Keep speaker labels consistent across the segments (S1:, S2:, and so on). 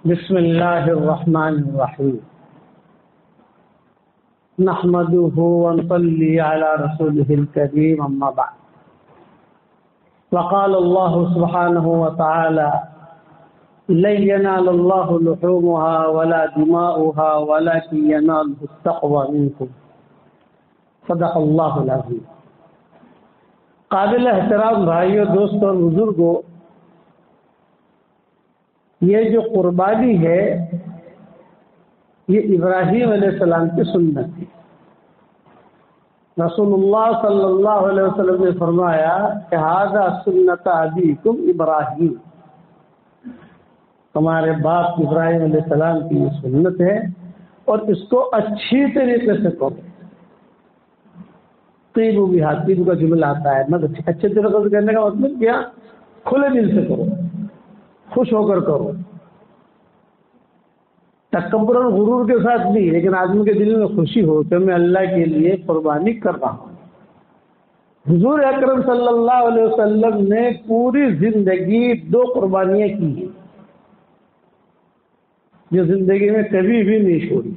S1: بسم اللہ الرحمن الرحیم نحمده ونصلي على رسوله الكريم اما بعد وقال الله سبحانه وتعالى لن ينال الله لحومها ولا دماؤها ولكن يناله التقوى منكم صدق اللہ العظیم۔ قابل احترام بھائیوں، دوستوں اور بزرگوں، یہ جو قربانی ہے یہ ابراہیم علیہ السلام کی سنت ہے۔ رسول اللہ صلی اللہ علیہ وسلم نے فرمایا کہ ھذا سنت ابیکم ابراہیم، تمہارے باپ ابراہیم علیہ السلام کی یہ سنت ہے اور اس کو اچھی طریقے سے کرو۔ طیب بہا، طیب کا جملہ آتا ہے، مطلب اچھے طریقے سے کرنے کا مطلب کیا؟ کھلے دل سے کرو، خوش ہو کر کرو، تکبر اور غرور کے ساتھ نہیں، لیکن آدمی کے دل میں خوشی ہو کہ میں اللہ کے لیے قربانی کر رہا ہوں۔ حضور اکرم صلی اللہ علیہ وسلم نے پوری زندگی 2 قربانیاں کی ہیں جو زندگی میں کبھی بھی نہیں چھوڑی۔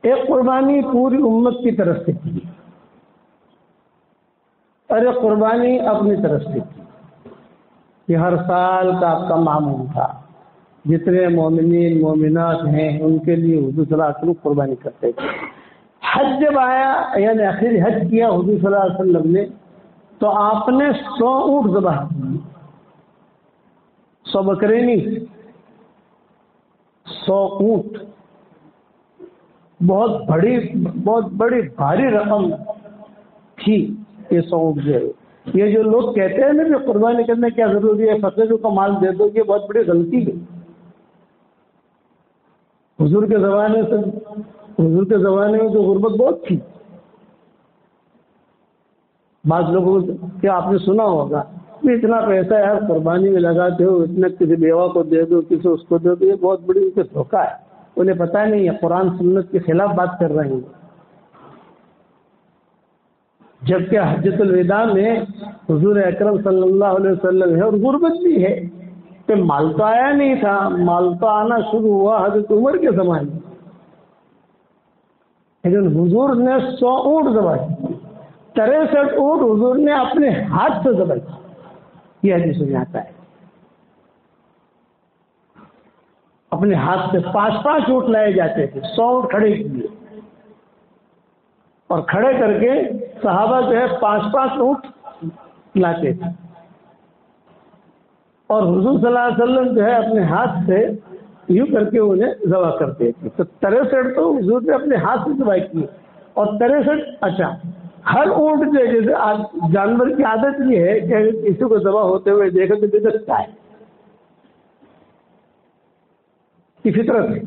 S1: ایک قربانی پوری امت کی طرف سے کی اور ایک قربانی اپنی طرف سے کی۔ یہ ہر سال کا آپ کا معمول تھا، جتنے مومنین مومنات ہیں ان کے لیے حضور صلی اللہ علیہ وسلم قربانی کرتے تھے۔ حج جب آیا، یعنی آخری حج کیا حضور صلی اللہ علیہ وسلم نے، تو آپ نے 100 اونٹ ذبح کیے، 100 بکرے نہیں، 100 اونٹ۔ بہت بڑی بھاری رقم تھی یہ 100 اونٹ جو ہے۔ یہ جو لوگ کہتے ہیں نا کہ قربانی کرنے کیا ضروری ہے، فقیروں کو مال دے دو، یہ بہت بڑی غلطی ہے۔ حضور کے زمانے میں تو غربت بہت تھی۔ بعض لوگوں کیا آپ نے سنا ہوگا کہ اتنا پیسہ یار قربانی میں لگاتے ہو، اتنا کسی بیوہ کو دے دو، کسی اس کو دے دو، یہ بہت بڑی ان کے دھوکہ ہے، انہیں پتہ نہیں ہے، قرآن سنت کے خلاف بات کر رہے ہیں۔ جبکہ حجۃ الوداع میں حضور اکرم صلی اللہ علیہ وسلم ہے اور غربت بھی ہے کہ مال تو آیا نہیں تھا، مال تو آنا شروع ہوا حضرت عمر کے زمانے میں، لیکن حضور نے 100 اونٹ ذبح کی، 63 اونٹ حضور نے اپنے ہاتھ سے ذبح کی۔ یہ حدیث میں آتا ہے، اپنے ہاتھ سے 5 اونٹ لائے جاتے تھے، 100 اونٹ کھڑے کیے اور کھڑے کر کے صحابہ جو ہے 5 اونٹ لاتے تھے، اور حضور صلی اللہ علیہ وسلم جو ہے اپنے ہاتھ سے یوں کر کے انہیں ذبح کرتے تھے۔ تو 63 تو حضور نے اپنے ہاتھ سے ذبح کیے، اور 63 اچھا ہر اونٹ جو ہے، جیسے جانور کی عادت یہ ہے کہ اگر کسی کو ذبح ہوتے ہوئے دیکھے تو بدکتا ہے، کی فطرت ہے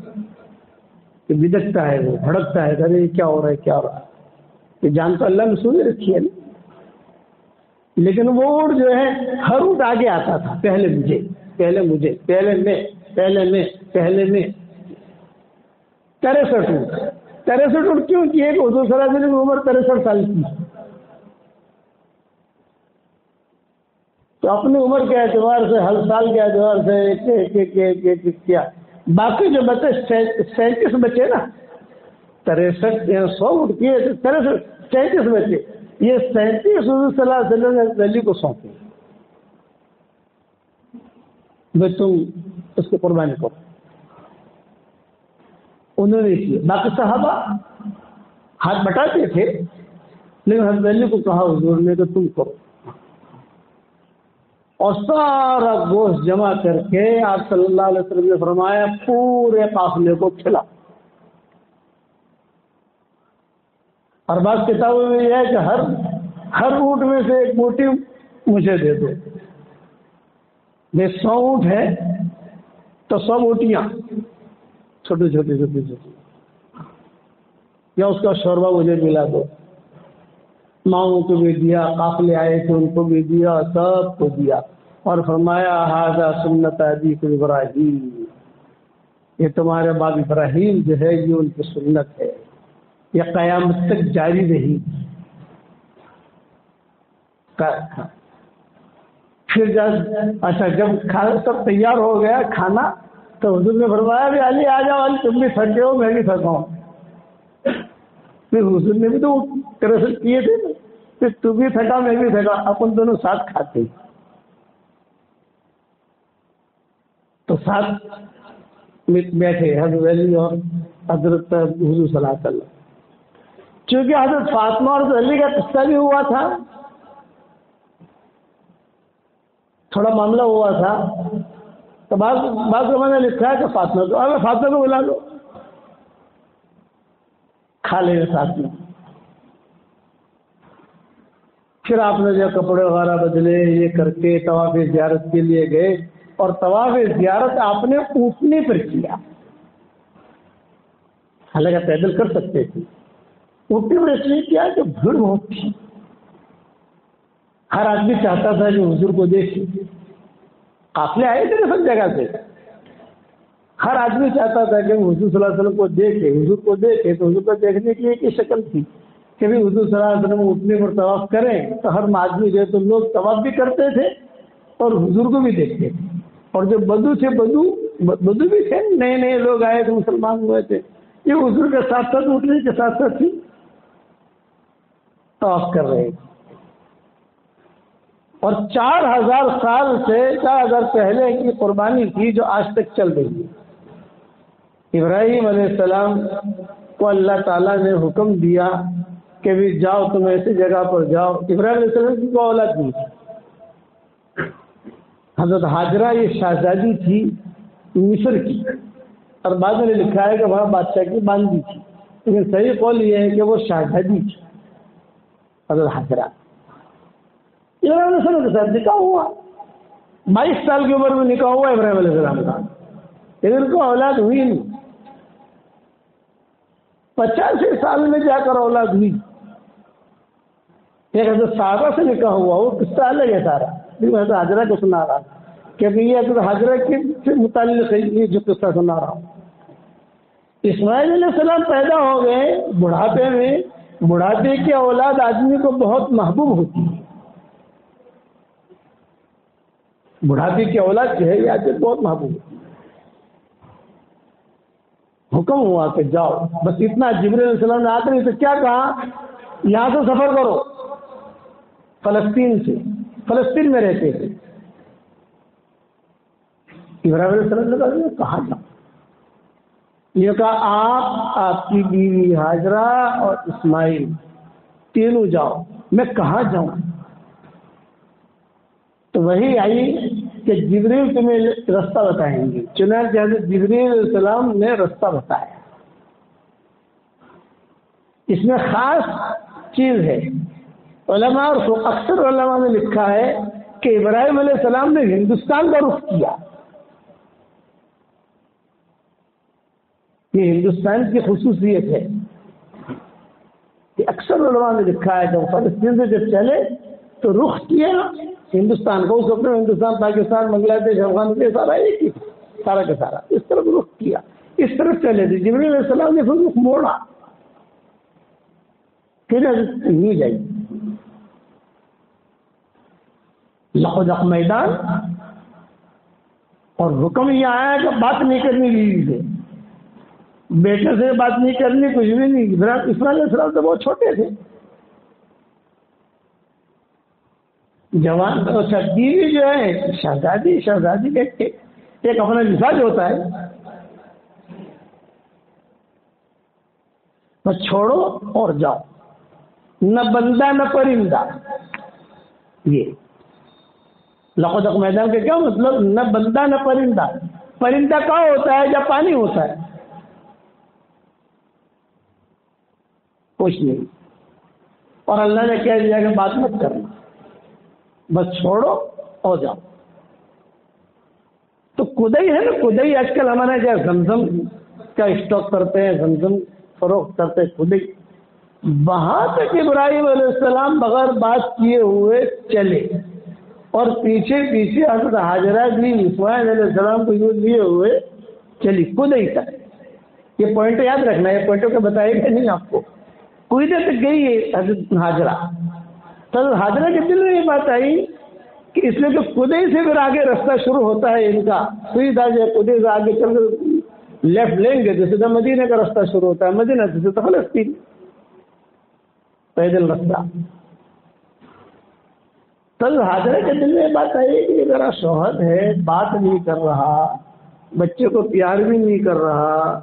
S1: کہ بدکتا ہے، وہ بھڑکتا ہے، ارے کیا ہو رہا ہے کیا ہو رہا ہے، یہ جان تو اللہ نے سونے رکھی ہے نا۔ لیکن وہ اونٹ جو ہے ہر اونٹ آگے آتا تھا، پہلے مجھے، پہلے میں 63 اونٹ کیوں کیے کہ حضور صلی اللہ علیہ وسلم کی عمر 63 سال کی، تو اپنی عمر کے اعتبار سے، ہر سال کے اعتبار سے ایک کیا۔ باقی جو بچے 37 بچے نا، 63 100 اونٹ کیے، 37 بچے، یہ 37 حضور صلی اللہ علیہ وسلم نے علی کو سونپے، بھائی تم اس کی قربانی کرو، انہوں نے کیا۔ باقی صحابہ ہاتھ بٹاتے تھے، لیکن حضرت علی کو کہا حضور نے کہ تم کرو، اور سارا گوشت جمع کر کے آپ صلی اللہ علیہ وسلم نے فرمایا پورے قافلے کو کھلاؤ۔ اور بعض کتابوں میں یہ ہے کہ ہر اونٹ میں سے ایک موٹی مجھے دے دو، یہ 100 اونٹ ہے تو 100 موٹیاں چھوٹی، یا اس کا شوربہ مجھے ملا دو۔ ماؤں کو بھی دیا، قافلے آئے تھے ان کو بھی دیا، سب کو دیا، اور فرمایا ھذا سنت ابیکم ابراہیم، یہ تمہارے باپ ابراہیم جو ہے یہ ان کی سنت ہے، یہ قیامت تک جاری رہی۔ پھر جب کھانا سب تیار ہو گیا، کھانا تو حضور نے فرمایا بھی علی آ جاؤ، علی تم بھی تھک گئے ہو، میں بھی تھکا ہوں. پھر حضور نے بھی تو کرسل کیے تھے نا، پھر تو بھی تھکا میں بھی تھکا، اپن دونوں ساتھ کھاتے. تو ساتھ بیٹھے حضرت علی اور حضرت حضور صلی اللہ علیہ وسلم. چونکہ حضرت فاطمہ اور حضرت علی کا قصہ بھی ہوا تھا، تھوڑا معاملہ ہوا تھا، تو بعض لوگوں نے لکھا ہے کہ فاطمہ کو، اگر فاطمہ کو بلا لو کھا لیں ساتھ میں. پھر آپ نے جو کپڑے وغیرہ بدلے یہ کر کے طواف زیارت کے لیے گئے، اور طواف زیارت آپ نے اونٹنے پر کیا، حالانکہ پیدل کر سکتے تھے. اونٹنے پر اس لیے کیا کہ بھیڑ بہت تھی، ہر آدمی چاہتا تھا کہ حضور کو دیکھے. قافلے آئے تھے سب جگہ سے، ہر آدمی چاہتا تھا کہ حضور صلی اللہ علیہ وسلم کو دیکھے، حضور کو دیکھے. تو حضور کو دیکھنے کی ایک ہی شکل تھی کہ بھی حضور صلی اللہ علیہ وسلم اٹھنے پر طواف کریں، تو ہر آدمی جو ہے تو لوگ طواف بھی کرتے تھے اور حضور کو بھی دیکھتے تھے. اور جو بدو تھے، بدو بھی تھے، نئے نئے لوگ آئے تھے، مسلمان ہوئے تھے، یہ حضور کے ساتھ ساتھ اٹھنے کے ساتھ ساتھ ہی طواف کر رہے تھے. اور 4000 سال سے 4000 پہلے کی قربانی تھی جو آج تک چل رہی ہے. ابراہیم علیہ السلام کو اللہ تعالیٰ نے حکم دیا کہ بھی جاؤ، تم ایسی جگہ پر جاؤ. ابراہیم علیہ السلام کی کوئی اولاد نہیں تھی. حضرت ہاجرہ یہ شہزادی تھی مصر کی، اور بعد میں لکھا ہے کہ وہاں بادشاہ کی باندھی تھی، لیکن صحیح قول یہ ہے کہ وہ شہزادی تھی حضرت ہاجرہ. ابراہیم علیہ السلام کے ساتھ نکاح ہوا، 22 سال کی عمر میں نکاح ہوا ابراہیم علیہ السلام کا، لیکن ان کو اولاد ہوئی نہیں. 85 سال میں جا کر اولاد ہوئی. ایک حضرت صحابہ سے نکاح ہوا، وہ قصہ الگ ہے سارا، حضرت حاجرہ کو سنا رہا کیونکہ یہ حضرت حاجرہ کے متعلق یہ جو قصہ سنا رہا ہوں. اسماعیل علیہ السلام پیدا ہو گئے بڑھاپے میں. بڑھاپے کی اولاد آدمی کو بہت محبوب ہوتی ہے. بڑھاپے کی اولاد جو ہے یہ آدمی بہت محبوب ہوتی ہے. حکم ہوا کہ جاؤ، بس اتنا. جبریل علیہ السلام نے آتے نہیں تو کیا کہا، یہاں سے سفر کرو. فلسطین سے، فلسطین میں رہتے تھے. ابراہیم علیہ السلام نے کہا جاؤ. یہ کہا آپ کی بیوی ہاجرہ اور اسماعیل تینوں جاؤ. میں کہاں جاؤں؟ تو وہی آئی کہ جبریل تمہیں رستہ بتائیں گے. چنانچہ حضرت جبریل علیہ السلام نے رستہ بتایا. اس میں خاص چیز ہے، علماء اور اکثر علماء نے لکھا ہے کہ ابراہیم علیہ السلام نے ہندوستان کا رخ کیا. یہ ہندوستان کی خصوصیت ہے کہ اکثر علماء نے لکھا ہے کہ فلسطین سے جب چلے تو رخ کیا ہندوستان کو. اس وقت میں ہندوستان، پاکستان، بنگلہ دیش، افغانستان سارا ایک ہی سارا کا سارا اس طرف رخ کیا، اس طرف چلے تھے. جبریل علیہ السلام نے پھر رخ موڑا، پھر نہیں جائی. لقدق میدان، اور حکم یہ آیا کہ بات نہیں کرنی بیوی سے، بیٹے سے بات نہیں کرنی، کچھ بھی نہیں. اسماعیل علیہ السلام تو بہت چھوٹے تھے، جوان. بیوی جو ہے شہزادی کا ایک اپنا مزاج ہوتا ہے. بس چھوڑو اور جاؤ، نہ بندہ نہ پرندہ. یہ لقدق میدان کا کیا مطلب؟ نہ بندہ نہ پرندہ. پرندہ کہاں ہوتا ہے جب پانی ہوتا ہے؟ کچھ نہیں. اور اللہ نے کہہ دیا کہ بات مت کرنا، بس چھوڑو اور جاؤ. تو کدئی ہے نا، کدئی آج کل ہمارے کیا زمزم کا اسٹاک کرتے ہیں، زمزم فروخت کرتے ہیں، کدئی. وہاں تک ابراہیم علیہ السلام بغیر بات کیے ہوئے چلے، اور پیچھے پیچھے حضرت ہاجرہ بھی اسماعیل علیہ السلام کو یوں لیے ہوئے چلی کدئی تک. یہ پوائنٹ یاد رکھنا ہے، پوائنٹوں کے بتائے گا نہیں آپ کو. کوئی دیر تک گئی ہے حضرت ہاجرہ. تو حضرت ہاجرہ کے دل میں یہ بات آئی کہ اس لیے کہ قدی سے پھر آگے راستہ شروع ہوتا ہے ان کا، سیدھا جو قدی سے آگے چل کر لیفٹ لیں گے تو سیدھا مدینہ کا راستہ شروع ہوتا ہے، مدینہ سے سیدھا فلسطین پیدل راستہ۔ کل حاضرہ کے دل میں بات آئی کہ میرا شوہر ہے، بات نہیں کر رہا، بچے کو پیار بھی نہیں کر رہا،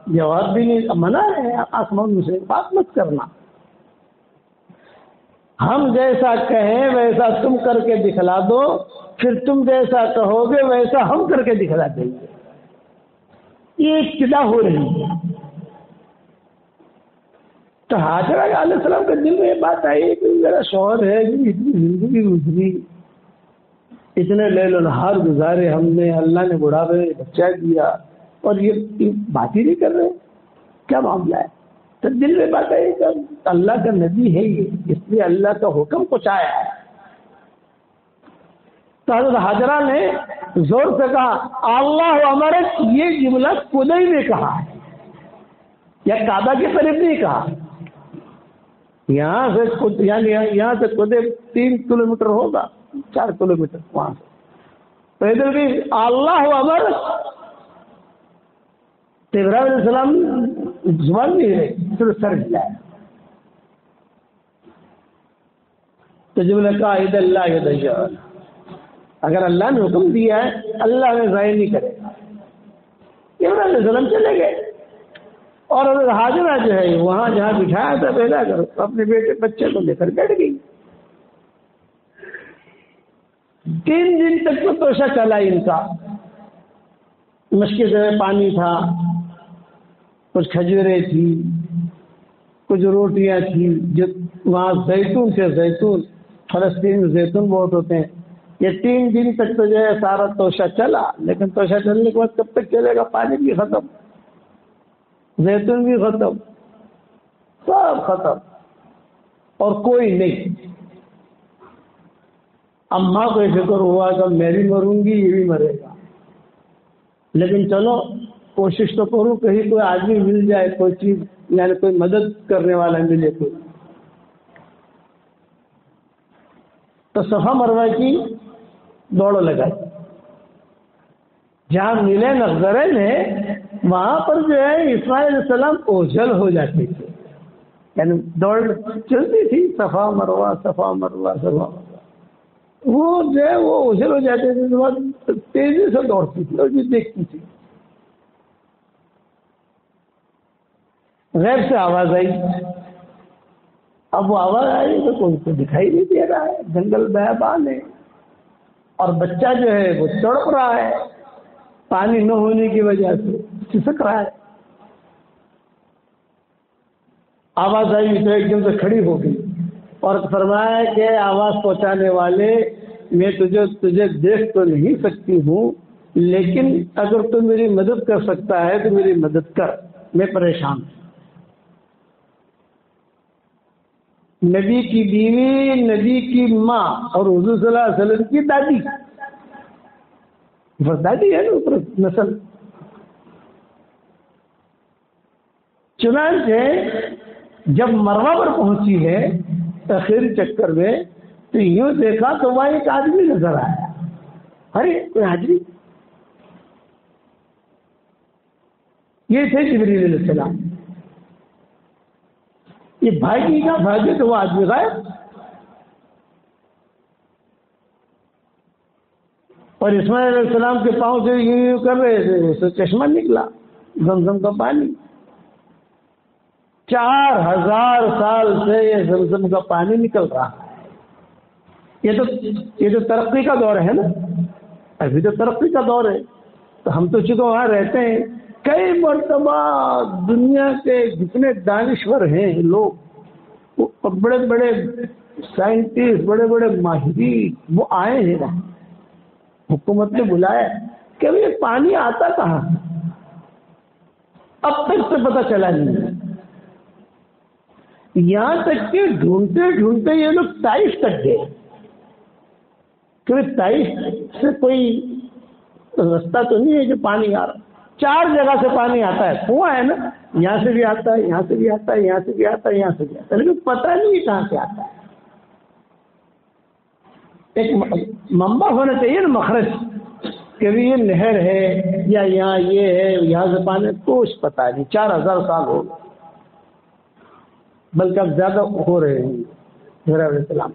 S1: جواب بھی نہیں، منع ہے آسمان سے بات مت کرنا، ہم جیسا کہیں ویسا تم کر کے دکھلا دو، پھر تم جیسا کہو گے ویسا ہم کر کے دکھلا دیں گے۔ یہ ابتدا ہو رہی ہے۔ تو حاضرہ علیہ السلام کے دل میں یہ بات آئی کہ میرا شوہر ہے، اتنی زندگی گزری، اتنے لیل و نہار گزارے ہم نے، اللہ نے بڑھاپے میں بچہ دیا، اور یہ بات ہی نہیں کر رہے، کیا معاملہ ہے؟ تو دل میں بات آئی کہ اللہ کا نبی ہے یہ، اس لیے اللہ کا حکم کچھ آیا ہے۔ تو حضرت حاجرہ نے زور سے کہا اللہ امرک، یہ جملہ قدی نے کہا ہے، یا کعبہ کے قریب نہیں کہا، یہاں سے قدی 3 کلومیٹر ہوگا، 4 کلومیٹر وہاں سے پیدل بھی اللہ امر۔ تو ابراہیم علیہ السلام زبان نہیں رہی، صرف سر ہلایا، تو جملہ کہا اذا اللہ یضیع، اگر اللہ نے حکم دیا ہے اللہ نے ضائع نہیں کرے گا۔ ابراہیم علیہ السلام چلے گئے، اور اگر حاجرہ جو ہے وہاں جہاں بٹھایا تھا پیدا کر اپنے بیٹے بچے کو لے کر بیٹھ گئی۔ 3 دن تک تو توشہ چلا ان کا، مشکل سے پانی تھا، کچھ کھجوریں تھی، کچھ روٹیاں تھی، جو وہاں زیتون تھے، زیتون فلسطین میں زیتون بہت ہوتے ہیں۔ یہ 3 دن تک تو جو ہے سارا توشہ چلا، لیکن توشہ چلنے کے بعد کب تک چلے گا؟ پانی بھی ختم، زیتون بھی ختم، سب ختم، اور کوئی نہیں۔ اماں کو فکر ہوا کہ میں بھی مروں گی، یہ بھی مرے گا، لیکن چلو کوشش تو کروں، کہیں کوئی آدمی مل جائے، کوئی چیز یعنی کوئی مدد کرنے والا ملے کوئی۔ تو صفا مروہ کی دوڑ لگائی، جہاں ملے نظرین ہے وہاں پر جو ہے اسماعیل علیہ السلام اوجھل ہو جاتے تھے، یعنی دوڑ چلتی تھی صفا مروہ صفا مروہ صفا مروہ، وہ جو ہے وہ اوجھل ہو جاتے تھے، تیزی سے دوڑتی تھی اور یہ دیکھتی تھی۔ غیب سے آواز آئی، اب وہ آواز آئی تو کوئی کو دکھائی نہیں دے رہا ہے، جنگل بیابان ہے، اور بچہ جو ہے وہ تڑپ رہا ہے، پانی نہ ہونے کی وجہ سے کھسک رہا ہے۔ آواز آئی تو ایک دم سے کھڑی ہو گئی اور فرمایا کہ آواز پہنچانے والے، میں تجھے دیکھ تو نہیں سکتی ہوں، لیکن اگر تو میری مدد کر سکتا ہے تو میری مدد کر، میں پریشان ہوں۔ نبی کی بیوی، نبی کی ماں، اور حضور صلی اللہ علیہ وسلم کی دادی، بس دادی ہے نا اوپر نسل۔ چنانچہ جب مروہ پر پہنچی ہے تاخیری چکر میں، تو یوں دیکھا تو وہاں ایک آدمی نظر آیا، ارے کوئی حاجی، یہ تھے جبریل علیہ السلام۔ یہ بھاگی کا بھاگے تو وہ آدمی غائب، اور اسماعیل علیہ السلام کے پاؤں سے یوں کر رہے تھے، اس سے چشمہ نکلا زمزم کا پانی۔ 4000 سال سے یہ زمزم کا پانی نکل رہا ہے۔ یہ تو ترقی کا دور ہے نا، ابھی تو ترقی کا دور ہے، تو ہم تو چونکہ وہاں رہتے ہیں، کئی مرتبہ دنیا کے جتنے دانشور ہیں لوگ، بڑے بڑے سائنٹسٹ، بڑے بڑے ماہرین، وہ آئے ہیں وہاں، حکومت نے بلایا کہ یہ پانی آتا کہاں، اب تک سے پتہ چلا نہیں ہے۔ یہاں تک کہ ڈھونڈتے ڈھونڈتے یہ لوگ طائف تک گئے، کیونکہ طائف سے کوئی رستہ تو نہیں ہے جو پانی آ رہا، 4 جگہ سے پانی آتا ہے، کنواں ہے نا، یہاں سے بھی آتا ہے، یہاں سے بھی آتا ہے، یہاں سے بھی آتا ہے، یہاں سے بھی آتا ہے، لیکن پتہ نہیں کہاں سے آتا ہے۔ ایک منبع ہونا چاہیے نا، مخرج، کہ بھی یہ نہر ہے یا یہاں یہ ہے، یہاں سے پانی کچھ پتا نہیں. 4000 سال ہو گئے، بلکہ اب زیادہ ہو رہے ہیں. ابراہیم علیہ السلام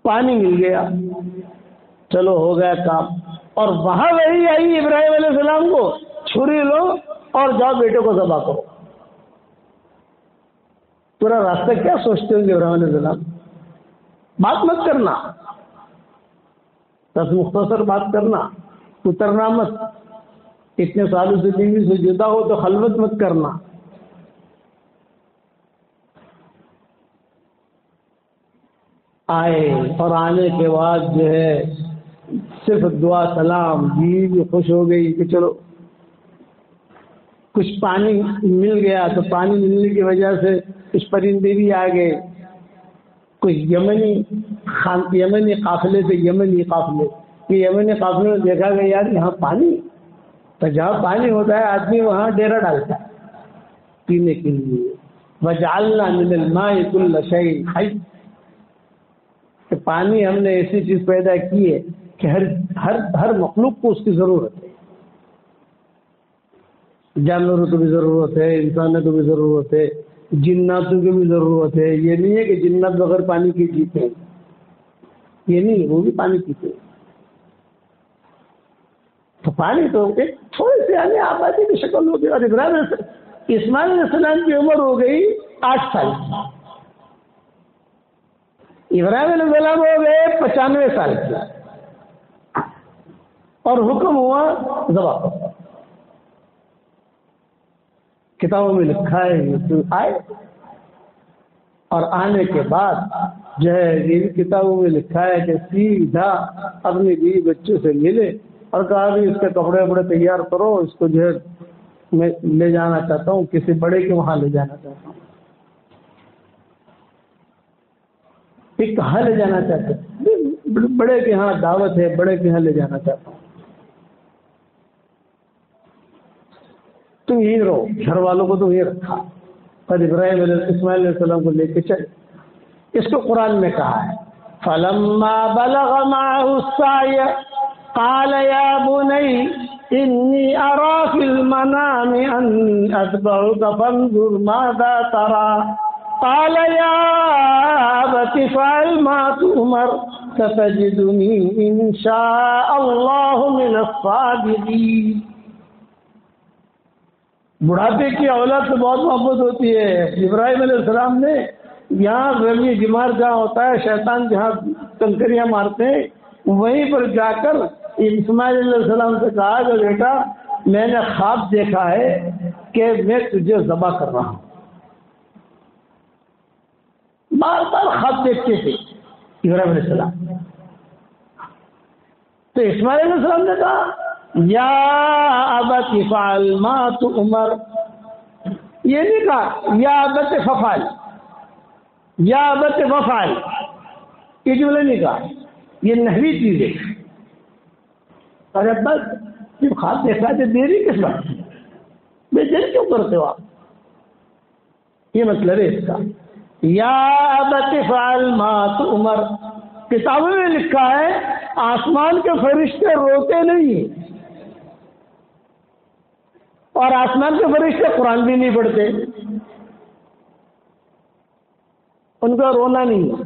S1: پانی مل گیا، چلو ہو گیا کام. اور وہاں وہی آئی ابراہیم علیہ السلام کو، چھری لو اور جاؤ بیٹے کو ذبح کرو. پورا راستہ کیا سوچتے ہوں گے ابراہیم علیہ السلام؟ بات مت کرنا، بس مختصر بات کرنا، اترنا مت. اتنے سالوں سے بیوی سے جدا ہو تو خلوت مت کرنا. آئے اور آنے کے بعد جو ہے صرف دعا سلام، بیوی بھی خوش ہو گئی کہ چلو کچھ پانی مل گیا. تو پانی ملنے کی وجہ سے کچھ پرندے بھی آ گئے، کچھ یمنی قافلے سے یمنی قافلے، کہ یمنی قافلے میں دیکھا گیا یار یہاں پانی، تو جہاں پانی ہوتا ہے آدمی وہاں ڈیرا ڈالتا ہے پینے کے لیے. وجعلنا من الماء كل شيء حي، کہ پانی ہم نے ایسی چیز پیدا کی ہے کہ ہر مخلوق کو اس کی ضرورت ہے. جانوروں کو بھی ضرورت ہے، انسانوں کو بھی ضرورت ہے، جناتوں کی بھی ضرورت ہے. یہ نہیں ہے کہ جنات بغیر پانی کے جیتے ہیں، یہ نہیں، وہ بھی پانی پیتے ہیں. تو پانی تو ایک تھوڑی سی یعنی آبادی کی شکل ہوگی. اور اسماعیل علیہ السلام کی عمر ہو گئی 8 سال کی، ابراہیم علیہ السلام ہو گئے 95 سال کے، اور حکم ہوا ذبح کرو. کتابوں میں لکھا ہے یہ آئے، اور آنے کے بعد جو ہے یہ کتابوں میں لکھا ہے کہ سیدھا اپنی بیوی بچوں سے ملے اور کہا بھی اس کے کپڑے وپڑے تیار کرو، اس کو جو ہے میں لے جانا چاہتا ہوں، کسی بڑے کے وہاں لے جانا چاہتا ہوں. ایک کہاں لے جانا چاہتے ہیں؟ بڑے کے ہاں دعوت ہے، بڑے کے ہاں لے جانا چاہتا ہوں. تم یہیں رہو، گھر والوں کو تو یہ رکھا. اور اسماعیل علیہ السلام کو لے کے چلے. اس کو قرآن میں کہا ہے فَلَمَّا بَلَغَ مَعَهُ السَّعْيَ قَالَ يَا بُنَيَّ إِنِّي أَرَىٰ فِي الْمَنَامِ أَنْ أَتْبَعُكَ فَانظُرْ مَاذَا تَرَىٰ قَالَ يَا أَبَتِ افْعَلْ مَا تُؤْمَرُ سَتَجِدُنِي إِن شَاءَ اللَّهُ مِنَ الصَّابِرِينَ. بڑھاپے کی اولاد سے بہت محبت ہوتی ہے. ابراہیم علیہ السلام نے یہاں رمی بیمار جہاں ہوتا ہے، شیطان جہاں کنکریاں مارتے ہیں، وہیں پر جا کر اسماعیل علیہ السلام سے کہا کہ بیٹا میں نے خواب دیکھا ہے کہ میں تجھے ذبح کر رہا ہوں. بار بار خواب دیکھتے تھے ابراہیم علیہ السلام. تو اسماعیل علیہ السلام نے کہا یا ابت افعل ما تؤمر. یہ نہیں کہا یا ابت ففعل، یا ابت وفعل، یہ جملہ نہیں کہا. یہ نحوی چیز ہے. ارے بس جب خواب دیکھا تو دیری کس بات کی، بے دیر کیوں کرتے ہو آپ؟ یہ مطلب ہے اس کا. یا ابت افعل ما تؤمر. کتابوں میں لکھا ہے آسمان کے فرشتے روتے نہیں، اور آسمان کے فرشتے قرآن بھی نہیں پڑھتے، ان کا رونا نہیں ہے،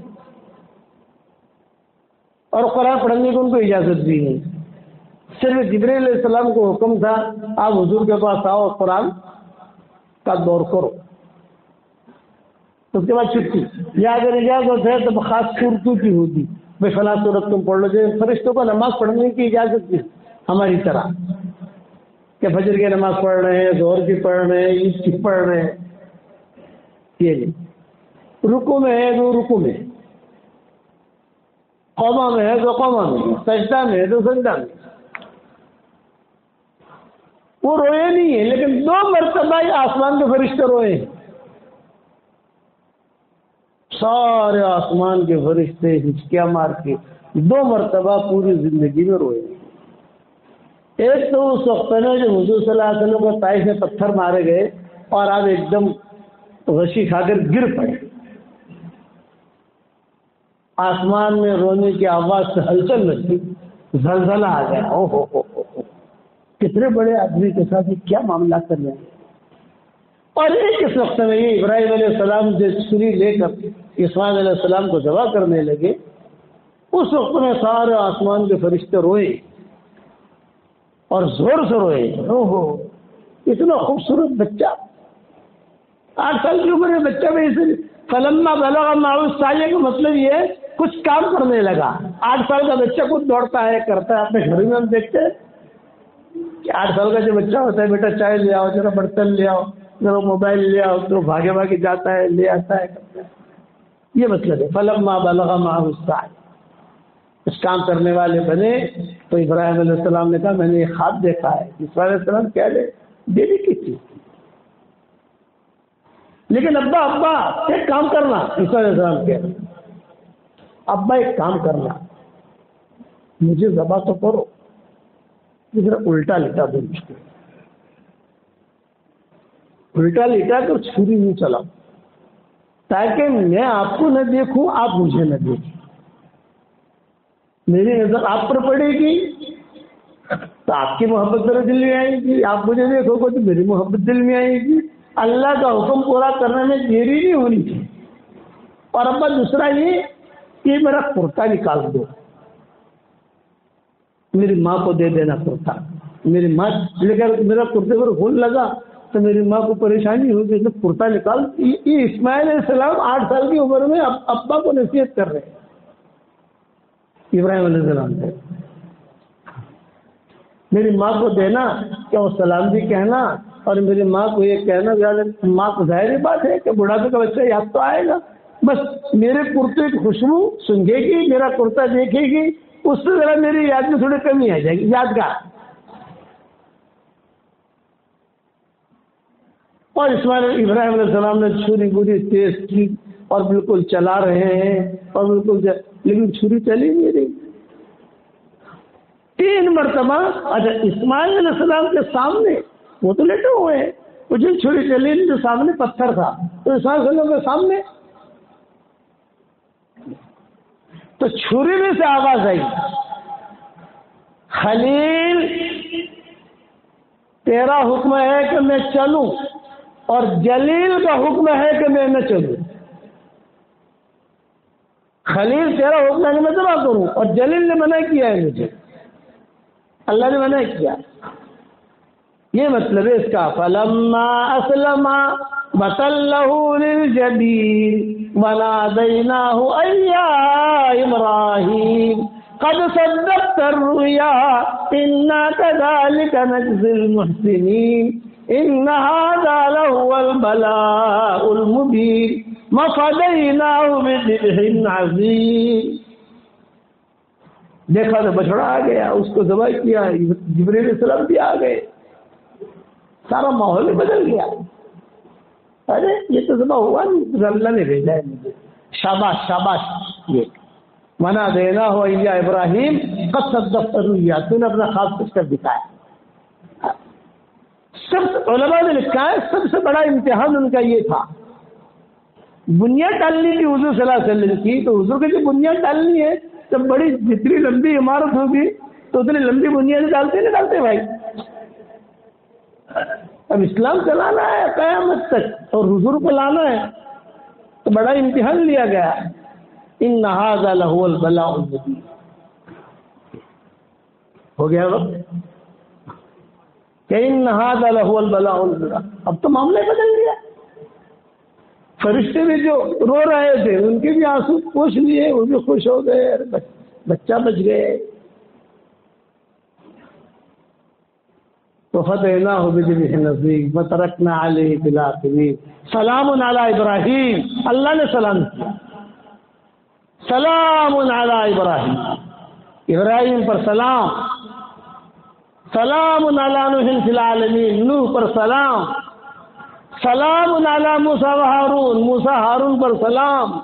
S1: اور قرآن پڑھنے کی ان کو اجازت بھی نہیں. صرف جبرائیل علیہ السلام کو حکم تھا آپ حضور کے پاس آؤ، قرآن کا دور کرو. اس کے بعد چھٹی، یا اگر اجازت ہے تو خاص صورتوں کی ہوتی، بھائی فلاں صورت تم پڑھ لو. جیسے فرشتوں کو نماز پڑھنے کی اجازت تھی ہماری طرح، کہ فجر کی نماز پڑھ رہے ہیں، ظہر کی پڑھ رہے ہیں، عید کی پڑھ رہے ہیں. یہ نہیں. رکوع میں ہے تو رکوع میں، قوما میں ہے تو قوما میں، سجدہ میں ہے تو سجدہ میں. وہ روئے نہیں ہیں، لیکن 2 مرتبہ آسمان کے فرشتے روئے ہیں. سارے آسمان کے فرشتے ہچکیاں مار کے 2 مرتبہ پوری زندگی میں روئے. ایک تو اس وقت میں جو حضور صلی اللہ علیہ وسلم کو طائف میں پتھر مارے گئے اور آپ ایک دم غشی کھا کر گر پڑے. آسمان میں رونے کی آواز سے ہلچل مچی، زلزلہ آ گیا۔ او ہو کتنے بڑے آدمی کے ساتھ یہ کیا معاملہ کر رہے ہیں۔ اور ایک اس وقت میں یہ ابراہیم علیہ السلام جو چھری لے کر اسماعیل علیہ السلام کو ذبح کرنے لگے، اس وقت میں سارے آسمان کے فرشتے روئے اور زور سے روئے۔ اوہو اتنا خوبصورت بچہ، 8 سال کی عمر میں بچہ میں اسے فلما بلغ معه السعي کا مطلب یہ ہے کچھ کام کرنے لگا۔ 8 سال کا بچہ خود دوڑتا ہے، کرتا ہے۔ اپنے گھر میں ہم دیکھتے ہیں کہ 8 سال کا جو بچہ ہوتا ہے، بیٹا چائے لے آؤ، ذرا برتن لے آؤ، ذرا موبائل لے آؤ، تو بھاگے بھاگے جاتا ہے، لے آتا ہے، کرتا ہے۔ یہ مطلب ہے فلما بلغ معه السعي، کچھ کام کرنے والے بنے۔ تو ابراہیم علیہ السلام نے کہا میں نے یہ خواب دیکھا ہے۔ اسماعیل علیہ السلام کہہ رہے دیوی کی چیز، لیکن ابا ایک کام کرنا۔ اسماعیل علیہ السلام کہہ رہے ابا ایک کام کرنا، مجھے ذبح تو کرو، ذرا الٹا لٹا دو، الٹا لٹا کر چھری نہیں چلاؤ، تاکہ میں آپ کو نہ دیکھوں، آپ مجھے نہ دیکھیں۔ میری نظر آپ پر پڑے گی تو آپ کی محبت میرے دل میں آئے گی، آپ مجھے دیکھو گے تو میری محبت دل میں آئے گی۔ اللہ کا حکم پورا کرنے میں دیری نہیں ہونی چاہیے۔ اور ابا دوسرا یہ کہ میرا کرتا نکال دو، میری ماں کو دے دینا کرتا۔ میری ماں لیکن میرا کرتے پر ہول لگا تو میری ماں کو پریشانی ہوگی، تو کرتا نکال۔ یہ اسماعیل علیہ السلام 8 سال کی عمر میں ابا کو نصیحت کر رہے ہیں ابراہیم علیہ السلام سے، میری ماں کو دینا کہ وہ سلام بھی کہنا، اور میری ماں کو یہ کہنا، ماں کو ظاہر بات ہے کہ بڑھاپے کا بچہ یاد تو آئے گا، بس میرے کرتے کی خوشبو سنگے گی، میرا کرتا دیکھے گی، اس سے ذرا میری یاد میں تھوڑی کمی آ جائے گی، یادگار۔ اور ابراہیم علیہ السلام نے چھری بری تیز کی اور بالکل چلا رہے ہیں، اور بالکل لیکن چھری چلی نہیں رہی۔ 3 مرتبہ اچھا اسماعیل علیہ السلام کے سامنے وہ تو لیٹے ہوئے ہیں، وہ جو چھری چلی نہیں، جو سامنے پتھر تھا، تو اسماعیل علیہ السلام کے سامنے تو چھری میں سے آواز آئی، خلیل تیرا حکم ہے کہ میں چلوں، اور جلیل کا حکم ہے کہ میں نہ چلوں۔ خلیل تیرا حکم ہے کہ میں ذبح کروں، اور جلیل نے منع کیا ہے مجھے، اللہ نے منع کیا۔ یہ مطلب ہے اس کا فلما اسلم وتلہ للجبین ونادیناہ اے یا ابراہیم قد صدقت الرؤیا انا کذلک نجزی المحسنین ان ھذا لہو البلاء المبین وفدیناہ بذبح عظیم۔ دیکھا تو بچڑا آ گیا، اس کو ذبح کیا، جبرائیل علیہ السلام بھی آ گئے، سارا ماحول بدل گیا۔ ارے یہ تو ذبح ہوا نہیں، اللہ نے بھیجا ہے مجھے، شاباش شاباش۔ یہ منا دینا ہو یا ابراہیم قد صدقت الرؤیا، تو نے اپنا خواب سچ کر دکھایا۔ سب علماء نے لکھا ہے سب سے بڑا امتحان ان کا یہ تھا، بنیاد ڈالنی تھی حضور صلی اللہ علیہ وسلم کی، تو حضور کی جو بنیاد ڈالنی ہے، جب بڑی جتنی لمبی عمارت ہوگی تو اتنی لمبی بنیاد ڈالتے نہیں ڈالتے بھائی۔ اب اسلام چلانا ہے قیامت تک اور حضور کو لانا ہے، تو بڑا امتحان لیا گیا۔ ان ھذا لہو البلاء المبین۔ ہو گیا وقت کہ ان ھذا لہو البلاء المبین۔ اب تو معاملہ بدل گیا، فرشتے بھی جو رو رہے تھے ان کے بھی آنسو پوچھ لیے، وہ بھی خوش ہو گئے، بچہ بچ گئے۔ وفدیناہ بذبح عظیم وترکنا علیہ فی الآخرین سلام علی ابراہیم۔ اللہ نے سلام کیا، سلام علی ابراہیم، ابراہیم پر سلام، سلام علی نوح فی العالمین، نوح پر سلام، سلام علی موسیٰ و ہارون، موسیٰ ہارون پر سلام،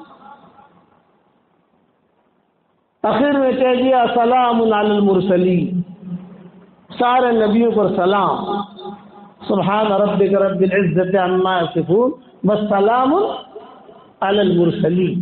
S1: آخر میں کہہ دیا سلام علی المرسلین، سارے نبیوں پر سلام، سبحان ربک رب العزت عما یصفون والسلام علی المرسلین۔